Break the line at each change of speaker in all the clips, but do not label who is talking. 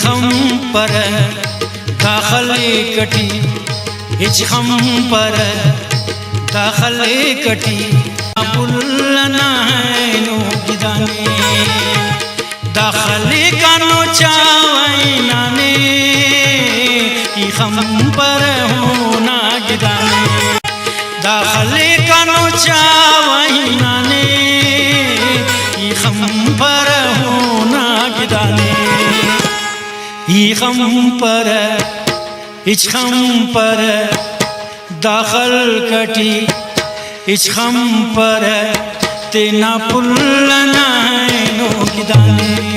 हम पर दाखल कटी हिच हम पर दाखल कटी पुलना है नो गिदाने दाखल कानो चावैना ने कि हम पर होना गिदाने दाखल कानो चावैना ने कि हम पर होना गिदाने हम पर इच हम पर दाखल कटी इच हम पर तेना पुलना है नो गिदाने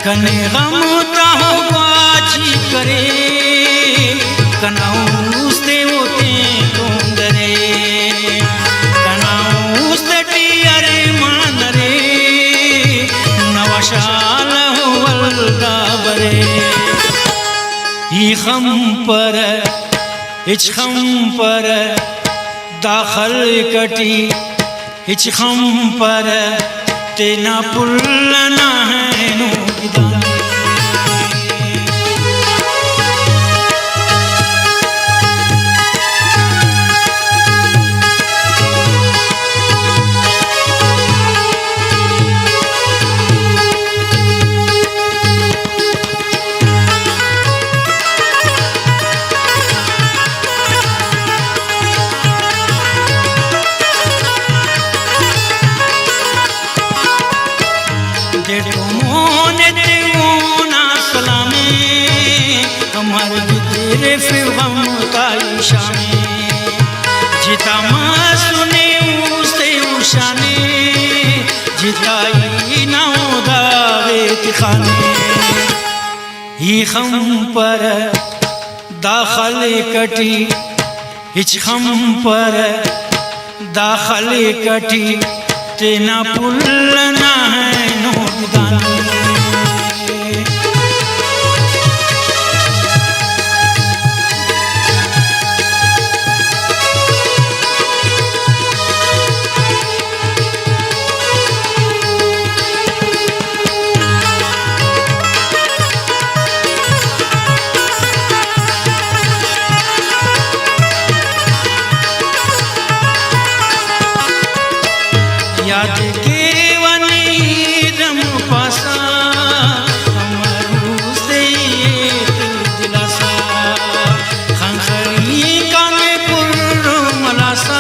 कने गम ताहो बाची करे कनाऊस्ते होते तोंदरे कनाऊस्ते टियरे मानरे नवशाल हो वल्दाबरे हम पर इच हम पर दाखल कटी इच हम पर तेना पुलना है नो गिदाने तेरे फिर हम का ईशाने जिता माँ सुने उसते उशाने जिताई ना दावे तिखाने हम पर दाखल कटी इच हम पर दाखल कटी तेना पुलना है नो गिदाने याद के वनीरम पासा हमारू से दिलासा खंखरी कामे पुर्रो मलासा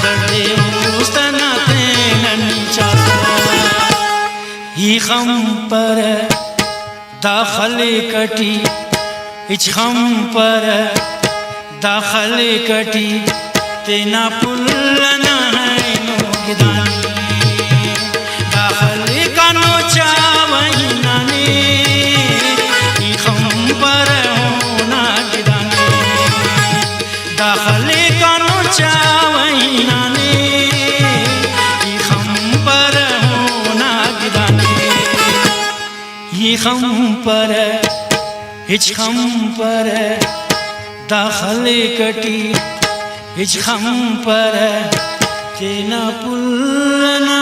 दर्दे मुस्तना तेननी चासा हम पर दाखल कटी इच हम पर दाखल कटी तेना पुलना है नो गिदाने दाखल कानो चावैना ने हम पर होना गिदाने दाखल कानो चावैना ने हम पर होना गिदाने हम पर इच हम पर दाखल कटी इच हम पर तेना पुलना